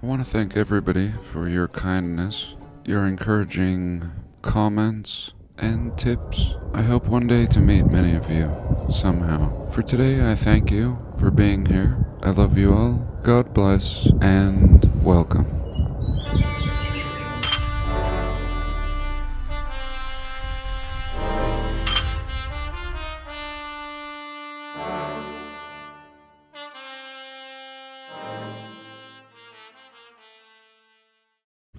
I want to thank everybody for your kindness, your encouraging comments, and tips. I hope one day to meet many of you, somehow. For today, I thank you for being here. I love you all. God bless, and welcome.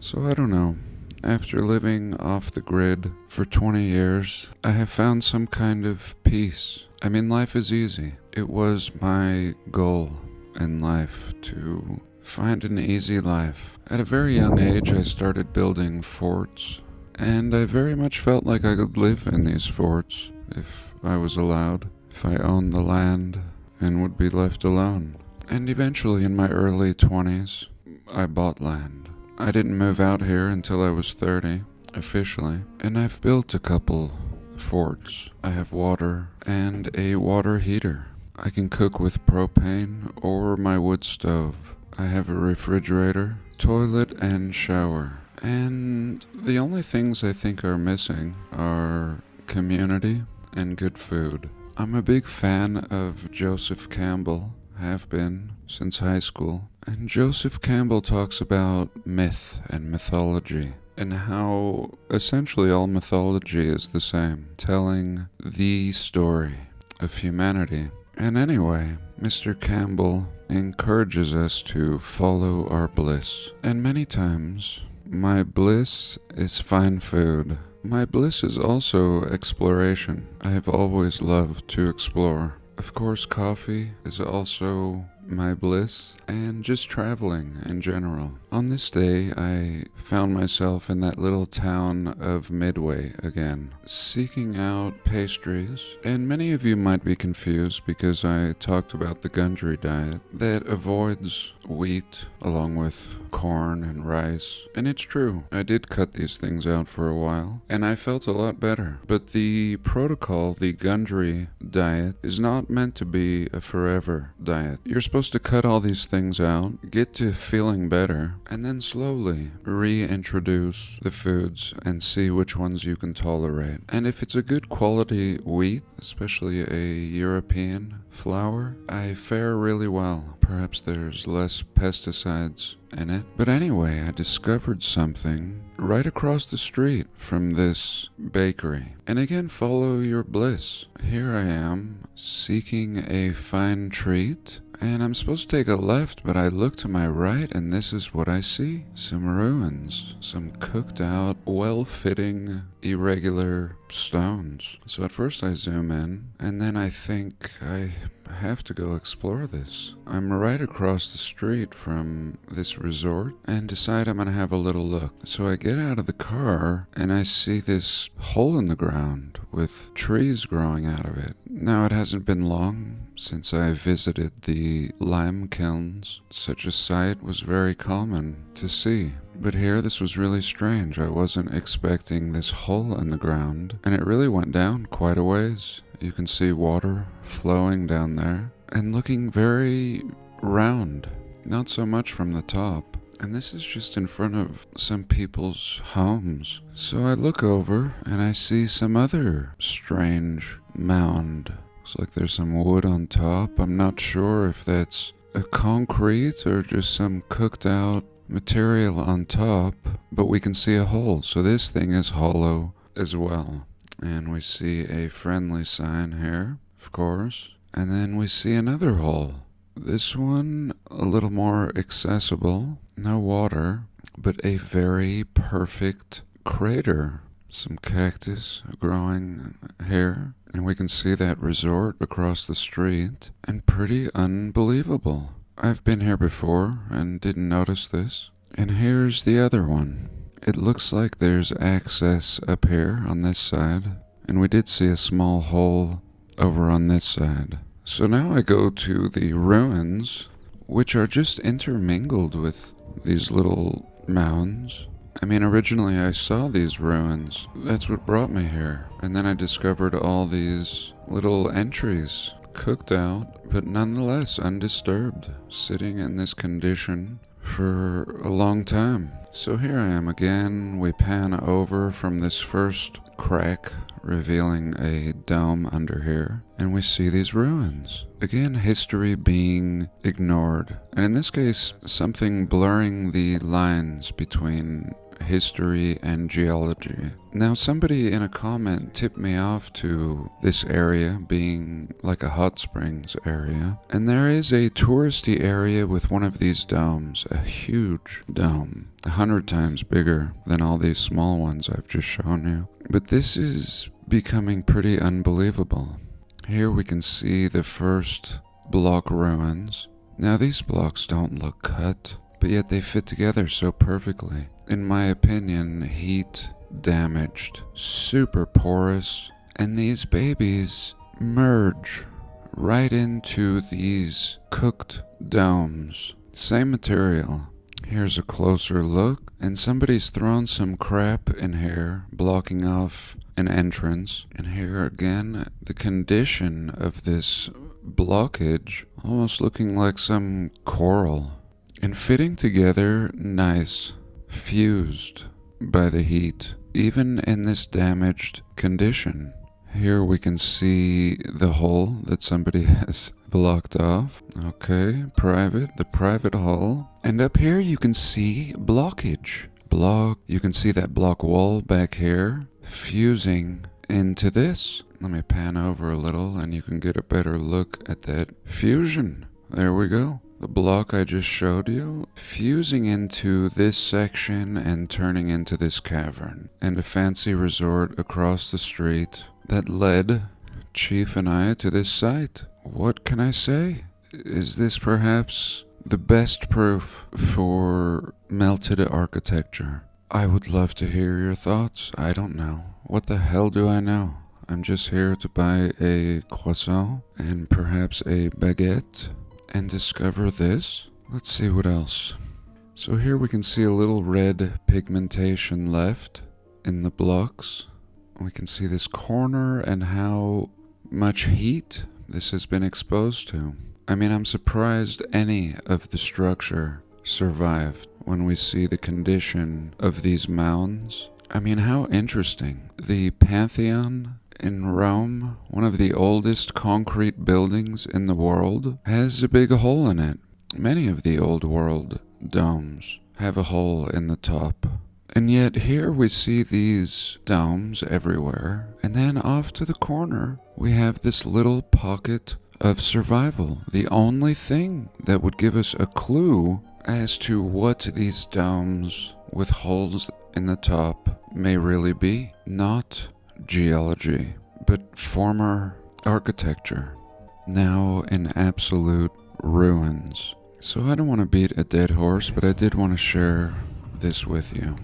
So I don't know. After living off the grid for 20 years, I have found some kind of peace. I mean, life is easy. It was my goal in life to find an easy life. At a very young age, I started building forts, and I very much felt like I could live in these forts if I was allowed, if I owned the land and would be left alone. And eventually, in my early 20s, I bought land. I didn't move out here until I was 30, officially, and I've built a couple forts. I have water and a water heater. I can cook with propane or my wood stove. I have a refrigerator, toilet, and shower. And the only things I think are missing are community and good food. I'm a big fan of Joseph Campbell, have been since high school. And Joseph Campbell talks about myth and mythology, and how essentially all mythology is the same, telling the story of humanity. And anyway, Mr. Campbell encourages us to follow our bliss. And many times, my bliss is fine food. My bliss is also exploration. I have always loved to explore. Of course, coffee is also my bliss, and just traveling in general. On this day, I found myself in that little town of Midway again, seeking out pastries. And many of you might be confused because I talked about the Gundry diet that avoids wheat along with corn and rice. And it's true, I did cut these things out for a while, and I felt a lot better. But the protocol, the Gundry diet, is not meant to be a forever diet. You're supposed to cut all these things out, get to feeling better, and then slowly reintroduce the foods and see which ones you can tolerate. And if it's a good quality wheat, especially a European flour, I fare really well. Perhaps there's less pesticides in it. But anyway, I discovered something right across the street from this bakery. And again, follow your bliss. Here I am, seeking a fine treat, and I'm supposed to take a left, but I look to my right, and this is what I see. Some ruins, some cooked out, well-fitting, irregular stones. So at first I zoom in, and then I think I have to go explore this. I'm right across the street from this resort and decide I'm gonna have a little look. So I get out of the car and I see this hole in the ground with trees growing out of it. Now, it hasn't been long since I visited the lime kilns. Such a sight was very common to see. But here, this was really strange. I wasn't expecting this hole in the ground, and it really went down quite a ways. You can see water flowing down there and looking very round, not so much from the top. And this is just in front of some people's homes. So I look over and I see some other strange mound. Looks like there's some wood on top. I'm not sure if that's a concrete or just some cooked out material on top, but we can see a hole. So this thing is hollow as well. And we see a friendly sign here, of course. And then we see another hole. This one a little more accessible. No water, but a very perfect crater. Some cactus growing here. And we can see that resort across the street. And pretty unbelievable. I've been here before and didn't notice this. And here's the other one. It looks like there's access up here on this side, and we did see a small hole over on this side. So now I go to the ruins, which are just intermingled with these little mounds. I mean, originally I saw these ruins. That's what brought me here. And then I discovered all these little entries, cooked out, but nonetheless undisturbed, sitting in this condition for a long time. So here I am again. We pan over from this first crack, revealing a dome under here, and we see these ruins. Again, history being ignored, and in this case, something blurring the lines between history and geology. Now, somebody in a comment tipped me off to this area being like a hot springs area, and there is a touristy area with one of these domes, a huge dome, 100 times bigger than all these small ones I've just shown you. But this is becoming pretty unbelievable. Here we can see the first block ruins. Now, these blocks don't look cut, but yet they fit together so perfectly. In my opinion, heat damaged, super porous, and these babies merge right into these cooked domes. Same material. Here's a closer look, and somebody's thrown some crap in here, blocking off an entrance. And here again, the condition of this blockage, almost looking like some coral. And fitting together nice, fused by the heat, even in this damaged condition. Here we can see the hole that somebody has blocked off. Okay, the private hole. And up here you can see blockage. You can see that block wall back here, fusing into this. Let me pan over a little and you can get a better look at that fusion. There we go. The block I just showed you, fusing into this section and turning into this cavern, and a fancy resort across the street that led Chief and I to this site. What can I say? Is this perhaps the best proof for melted architecture? I would love to hear your thoughts. I don't know. What the hell do I know? I'm just here to buy a croissant and perhaps a baguette and discover this. Let's see what else. So here we can see a little red pigmentation left in the blocks. We can see this corner and how much heat this has been exposed to. I mean, I'm surprised any of the structure survived when we see the condition of these mounds. I mean, how interesting. The Pantheon in Rome, one of the oldest concrete buildings in the world, has a big hole in it. Many of the old world domes have a hole in the top. And yet here we see these domes everywhere. And then off to the corner, we have this little pocket of survival. The only thing that would give us a clue as to what these domes with holes in the top may really be. Not geology, but former architecture, now in absolute ruins. So I don't want to beat a dead horse, but I did want to share this with you.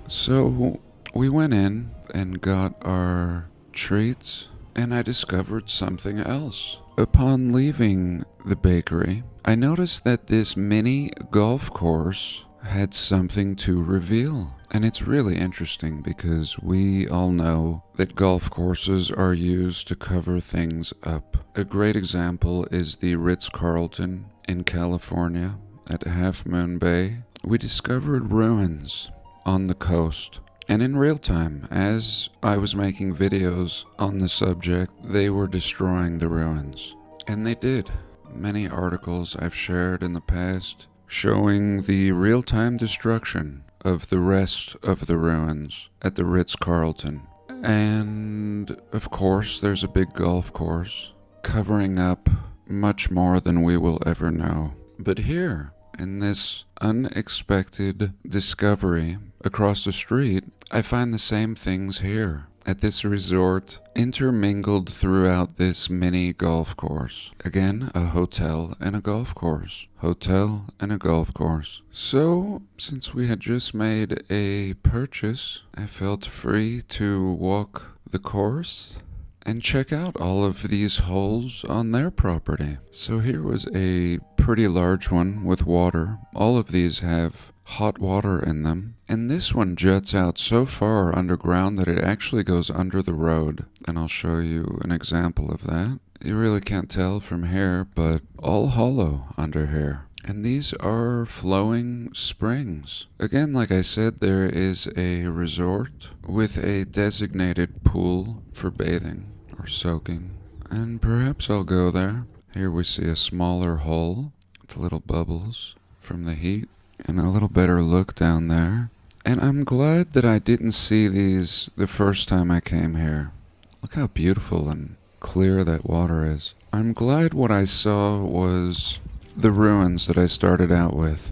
So we went in and got our treats, and I discovered something else. Upon leaving the bakery, I noticed that this mini golf course had something to reveal. And it's really interesting because we all know that golf courses are used to cover things up. A great example is the Ritz-Carlton in California at Half Moon Bay. We discovered ruins on the coast. And in real time, as I was making videos on the subject, they were destroying the ruins. And they did. Many articles I've shared in the past showing the real-time destruction of the rest of the ruins at the Ritz-Carlton. And of course there's a big golf course covering up much more than we will ever know. But here, in this unexpected discovery across the street, I find the same things here at this resort, intermingled throughout this mini golf course. Again, a hotel and a golf course. Hotel and a golf course. So, since we had just made a purchase, I felt free to walk the course and check out all of these holes on their property. So here was a pretty large one with water. All of these have hot water in them. And this one juts out so far underground that it actually goes under the road. And I'll show you an example of that. You really can't tell from here, but all hollow under here. And these are flowing springs. Again, like I said, there is a resort with a designated pool for bathing or soaking. And perhaps I'll go there. Here we see a smaller hole with little bubbles from the heat and a little better look down there. And I'm glad that I didn't see these the first time I came here. Look how beautiful and clear that water is. I'm glad what I saw was the ruins that I started out with,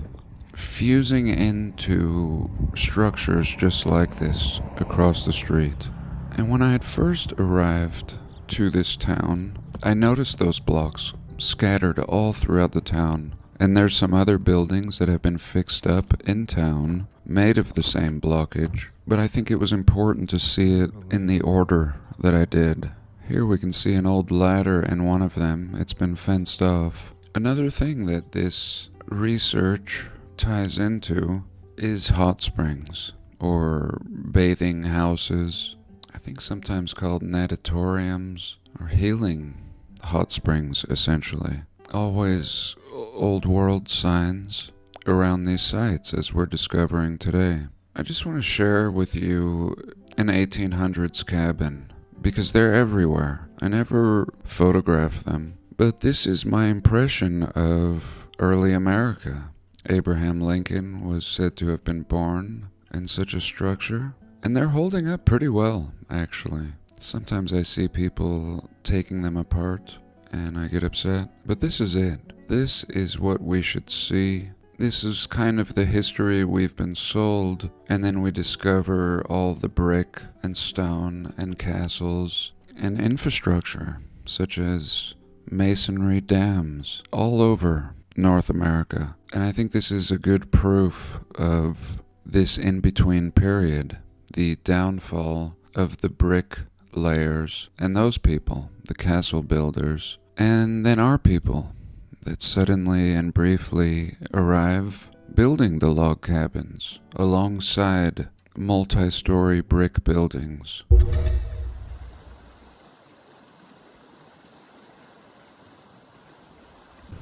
fusing into structures just like this across the street. And when I had first arrived to this town, I noticed those blocks scattered all throughout the town. And there's some other buildings that have been fixed up in town, made of the same blockage, but I think it was important to see it in the order that I did. Here we can see an old ladder in one of them. It's been fenced off. Another thing that this research ties into is hot springs, or bathing houses, I think sometimes called natatoriums, or healing hot springs, essentially. Always old world signs around these sites, as we're discovering today. I just want to share with you an 1800s cabin, because they're everywhere. I never photograph them, but this is my impression of early America. Abraham Lincoln was said to have been born in such a structure, and they're holding up pretty well, actually. Sometimes I see people taking them apart, and I get upset, but this is it. This is what we should see. This is kind of the history we've been sold, and then we discover all the brick and stone and castles and infrastructure, such as masonry dams all over North America. And I think this is a good proof of this in-between period, the downfall of the brick layers and those people, the castle builders, and then our people that suddenly and briefly arrive building the log cabins alongside multi-story brick buildings.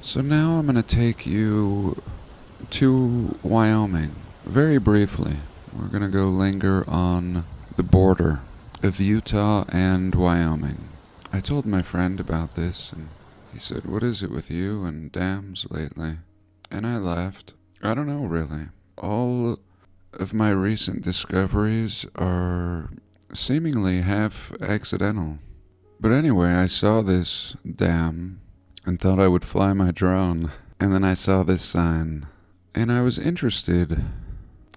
So now I'm going to take you to Wyoming very briefly. We're going to go linger on the border of Utah and Wyoming. I told my friend about this, and he said, "What is it with you and dams lately?" And I laughed. I don't know, really. All of my recent discoveries are seemingly half accidental. But anyway, I saw this dam and thought I would fly my drone. And then I saw this sign. And I was interested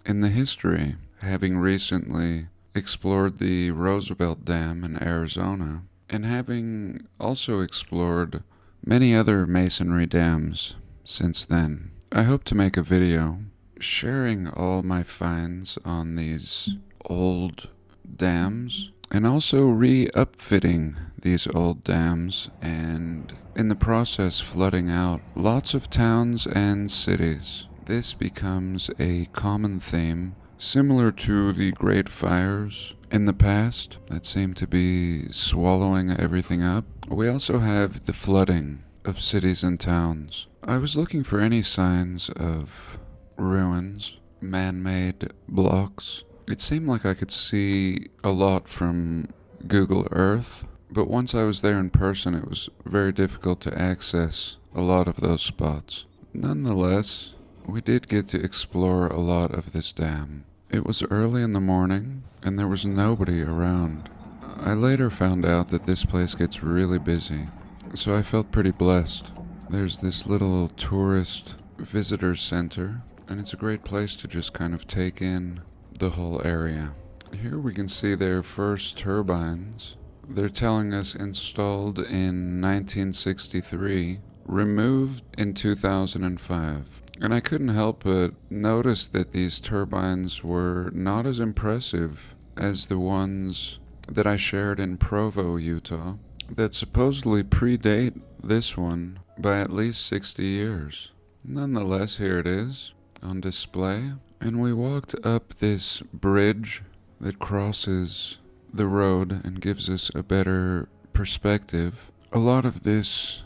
in the history, having recently explored the Roosevelt Dam in Arizona, and having also explored many other masonry dams since then. I hope to make a video sharing all my finds on these old dams, and also re-upfitting these old dams, and in the process flooding out lots of towns and cities. This becomes a common theme, similar to the Great Fires in the past that seem to be swallowing everything up. We also have the flooding of cities and towns. I was looking for any signs of ruins, man-made blocks. It seemed like I could see a lot from Google Earth, but once I was there in person, it was very difficult to access a lot of those spots. Nonetheless, we did get to explore a lot of this dam. It was early in the morning, and there was nobody around. I later found out that this place gets really busy, so I felt pretty blessed. There's this little tourist visitor center, and it's a great place to just kind of take in the whole area. Here we can see their first turbines. They're telling us installed in 1963, removed in 2005. And I couldn't help but notice that these turbines were not as impressive as the ones that I shared in Provo, Utah, that supposedly predate this one by at least 60 years. Nonetheless, here it is on display, and we walked up this bridge that crosses the road and gives us a better perspective. A lot of this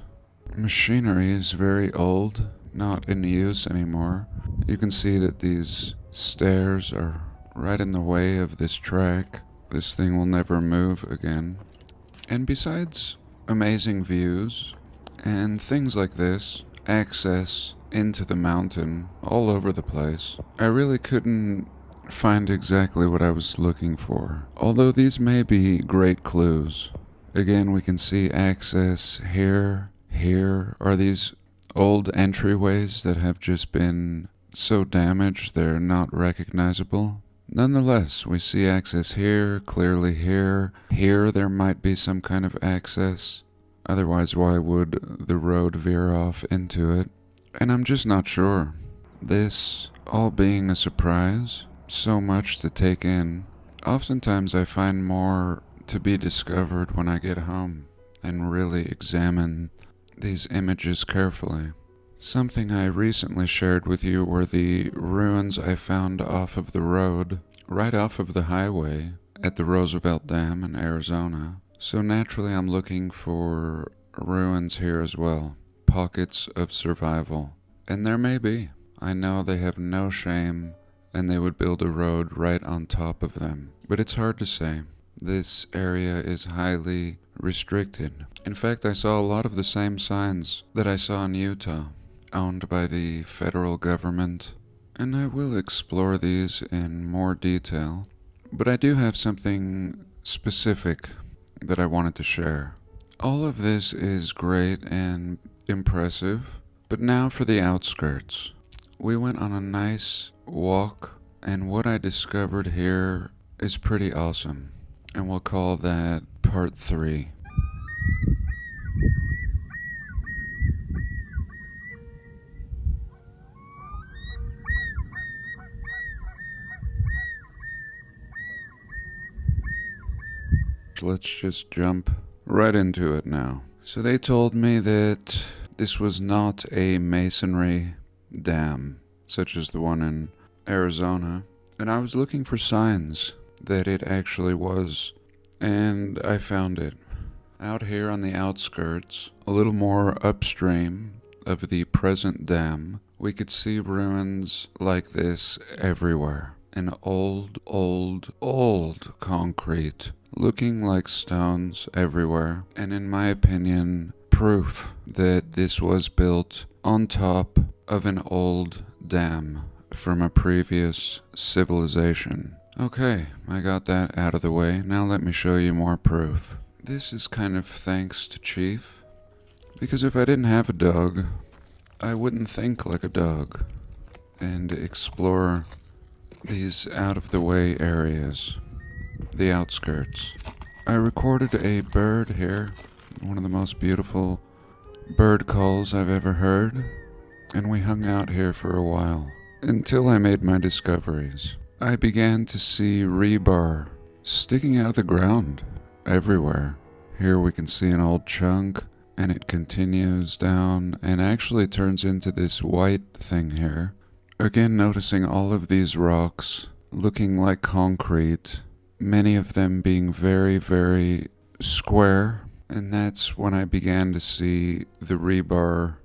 machinery is very old, not in use anymore. You can see that these stairs are right in the way of this track. This thing will never move again. And besides amazing views and things like this, access into the mountain all over the place, I really couldn't find exactly what I was looking for. Although these may be great clues. Again, we can see access here. Here are these old entryways that have just been so damaged they're not recognizable. Nonetheless, we see access here, clearly here. Here there might be some kind of access. Otherwise, why would the road veer off into it? And I'm just not sure. This all being a surprise, so much to take in. Oftentimes I find more to be discovered when I get home and really examine these images carefully. Something I recently shared with you were the ruins I found off of the road, right off of the highway at the Roosevelt Dam in Arizona. So naturally I'm looking for ruins here as well, pockets of survival. And there may be. I know they have no shame and they would build a road right on top of them. But it's hard to say. This area is highly restricted. In fact, I saw a lot of the same signs that I saw in Utah, owned by the federal government, and I will explore these in more detail, but I do have something specific that I wanted to share. All of this is great and impressive, but now for the outskirts. We went on a nice walk, and what I discovered here is pretty awesome, and we'll call that part 3. Let's just jump right into it now. So they told me that this was not a masonry dam, such as the one in Arizona, and I was looking for signs that it actually was, and I found it. Out here on the outskirts, a little more upstream of the present dam, we could see ruins like this everywhere. An old concrete, looking like stones everywhere, and in my opinion, proof that this was built on top of an old dam from a previous civilization. Okay, I got that out of the way. Now let me show you more proof. This is kind of thanks to Chief, because if I didn't have a dog, I wouldn't think like a dog and explore these out-of-the-way areas, the outskirts. I recorded a bird here, one of the most beautiful bird calls I've ever heard, and we hung out here for a while, until I made my discoveries. I began to see rebar sticking out of the ground everywhere. Here we can see an old chunk, and it continues down, and actually turns into this white thing here. Again, noticing all of these rocks looking like concrete, many of them being very, very square, and that's when I began to see the rebar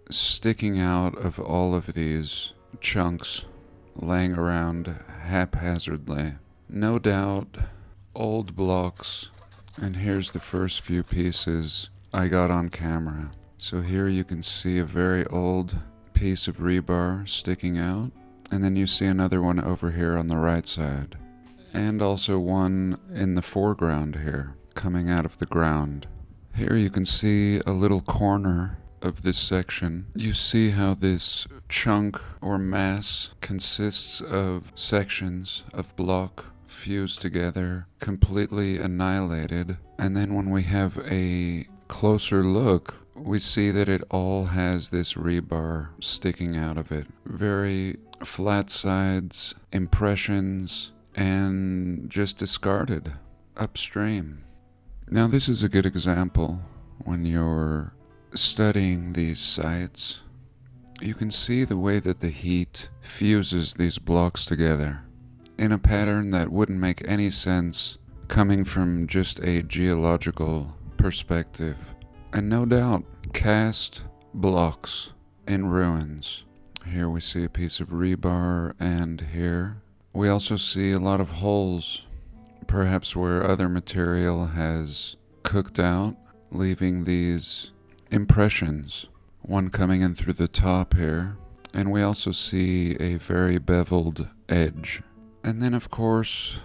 sticking out of all of these chunks laying around haphazardly. No doubt, old blocks, and here's the first few pieces I got on camera. So here you can see a very old piece of rebar sticking out, and then you see another one over here on the right side, and also one in the foreground here coming out of the ground. Here you can see a little corner of this section. You see how this chunk or mass consists of sections of block fused together, completely annihilated, and then when we have a closer look, we see that it all has this rebar sticking out of it. Very flat sides, impressions, and just discarded upstream. Now this is a good example when you're studying these sites. You can see the way that the heat fuses these blocks together in a pattern that wouldn't make any sense coming from just a geological perspective. And no doubt, cast blocks in ruins. Here we see a piece of rebar, and here we also see a lot of holes, perhaps where other material has cooked out, leaving these impressions, one coming in through the top here, and we also see a very beveled edge. And then of course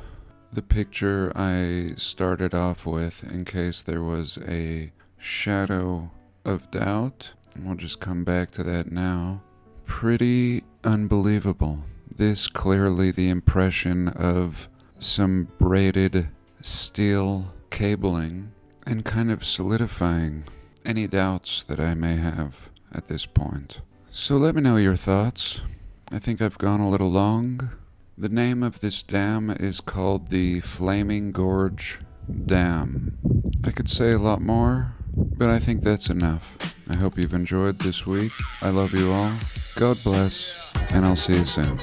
the picture I started off with, in case there was a shadow of doubt, and we'll just come back to that now. Pretty unbelievable. This clearly the impression of some braided steel cabling and kind of solidifying any doubts that I may have at this point. So let me know your thoughts. I think I've gone a little long. The name of this dam is called the Flaming Gorge Dam. I could say a lot more, but I think that's enough. I hope you've enjoyed this week. I love you all. God bless, and I'll see you soon.